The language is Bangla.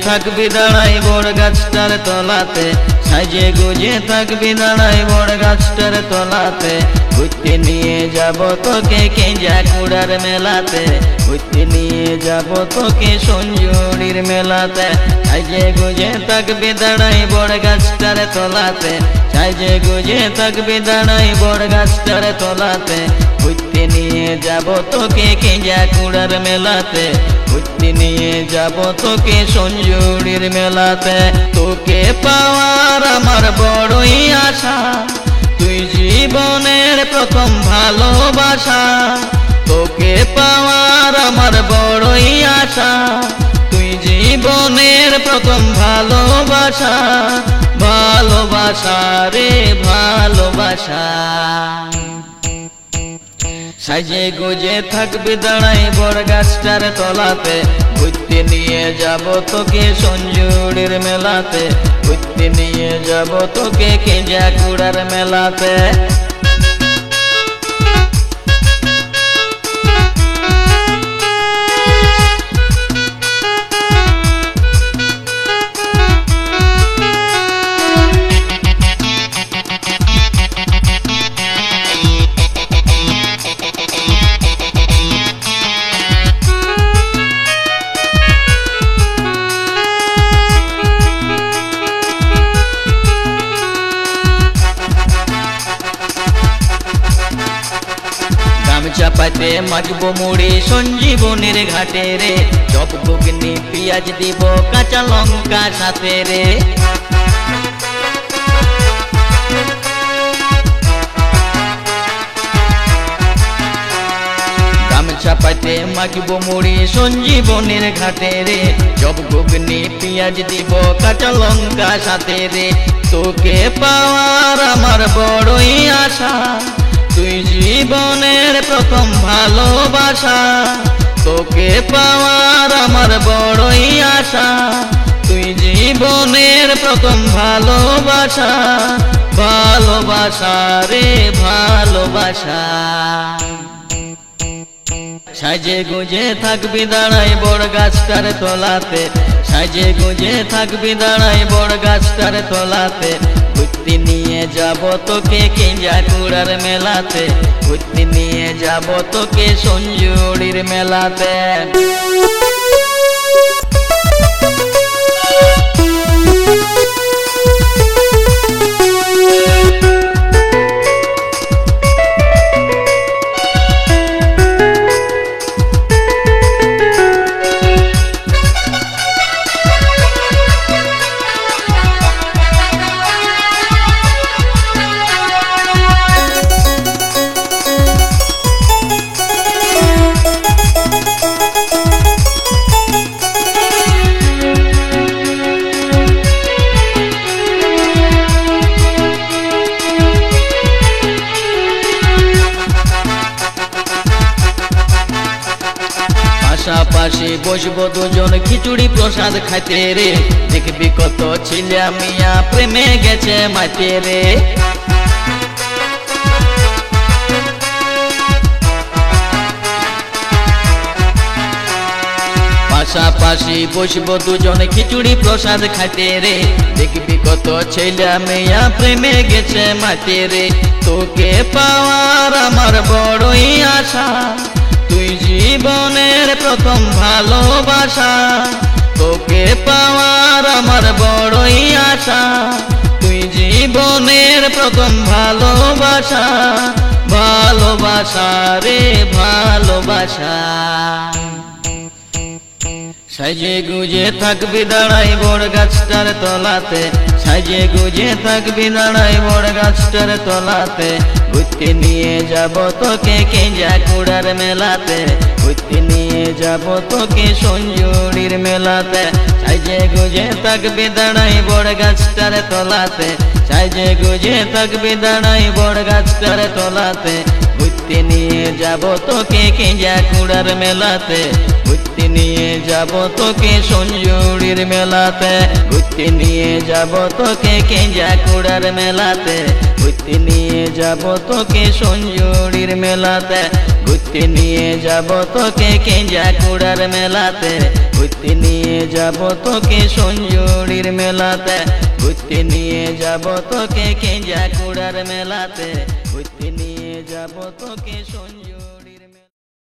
থাকবি দাঁড়াই বড় গাছটার তলাতে, সাজে গুজে থাকবি দাঁড়াই বড় গাছটার তলাতে। ঘুরতে নিয়ে যাব তোকে কেঞ্জাকুড়ার মেলাতে, ঘুরতে নিয়ে যাব তোকে সঞ্জুরির মেলাতে। সাজে গুজে থাকবি দাঁড়াই বড় গাছটার তলাতে, সাজে গুজে থাকবি দাঁড়াই বড় গাছটার তলাতে। ঘুরতে নিয়ে যাব তোকে কেঞ্জাকুড়ার মেলাতে, ঘুরতে নিয়ে যাব তোকে সঞ্জুরির মেলাতে। তোকে পাওয়ার আমার বড়ই আশা, তুই জীবনের প্রথম ভালোবাসা। তোকে পাওয়ার আমার বড়ই আশা, তুই জীবনের প্রথম ভালোবাসা। ভালোবাসা রে ভালোবাসা। সাজে গুজে থাকবি দাঁড়াই বড় গাছটার তলাতে, ঘুরতে নিয়ে যাব তোকে সঞ্জুরির মেলাতে, ঘুরতে নিয়ে যাব তোকে কেঞ্জাকুড়ার মেলাতে। চাপাতে মাখবো মুড়ি সঞ্জীবনীর ঘাটে রে, চপ ঘুগনি পেঁয়াজ দিব কাঁচা লঙ্কা সাথে রে। চাপাতে মাখবো মুড়ি সঞ্জীবনীর ঘাটে রে, চপ ঘুগনি পেঁয়াজ দিব কাঁচা লঙ্কা সাথে রে। তোকে পাওয়ার আমার বড়ই আশা, তুই জীবনের প্রথম ভালোবাসা। তোকে পাওয়ার আমার বড়ই আশা, তুই জীবনের প্রথম ভালোবাসা। ভালোবাসা রে ভালোবাসা। সাজে গুজে থাকবি দাঁড়াই বড় গাছটার তলাতে, সাজে গুজে থাকবি দাঁড়াই বড় গাছটার তলাতে। ঘুরতে নিয়ে যাব তোকে কেঞ্জাকুড়ার মেলাতে, ঘুরতে নিয়ে যাব তোকে সঞ্জুরির মেলাতে। পাশাপাশি বসবো দুজন খিচুড়ি প্রসাদ খাইতে রে, দেখবি কত ছিলা মিয়া প্রেমে গেছে মাইতে রে। পাশাপাশি বসবো দুজন খিচুড়ি প্রসাদ খাইতে রে, দেখবি কত ছিলা মিয়া প্রেমে গেছে মাইতে রে। তোকে পাওয়ার আমার বড়ই আশা, তুই জীবনের প্রথম ভালোবাসা। তোকে পাওয়ার আমার বড়ই আশা, তুই জীবনের প্রথম ভালোবাসা। ভালোবাসা রে ভালোবাসা। সাজে গুজে থাকবি দাঁড়াই বড় গাছটার তলাতে, সাজে গুজে থাকবি দাঁড়াই বড় গাছটার তলাতে। ঘুরতে নিয়ে যাব তোকে কেঞ্জাকুড়ার মেলাতে, ঘুরতে নিয়ে যাব তোকে সঞ্জুরির মেলাতে। সাজে গুজে থাকবি দাঁড়াই বড় গাছটার তলাতে, সাজে গুজে থাকবি দাঁড়াই বড় গাছটার তলাতে। ঘুরতে নিয়ে যাব তোকে কেঞ্জাকুড়ার মেলাতে, ঘুরতে নিয়ে যাব তোকে সঞ্জুরির মেলাতে। ঘুরতে নিয়ে যাব তোকে কেঞ্জাকুড়ার মেলাতে, ঘুরতে নিয়ে যাব তোকে সঞ্জুরির মেলাতে। ঘুরতে নিয়ে যাব তোকে কেঞ্জাকুড়ার মেলাতে, ঘুরতে নিয়ে যাব তোকে সঞ্জুরির মেলাতে, ঘুরতে নিয়ে যাব তোকে কেঞ্জাকুড়ার মেলাতে, ঘুরতে নিয়ে যাব তোকে সঞ্জু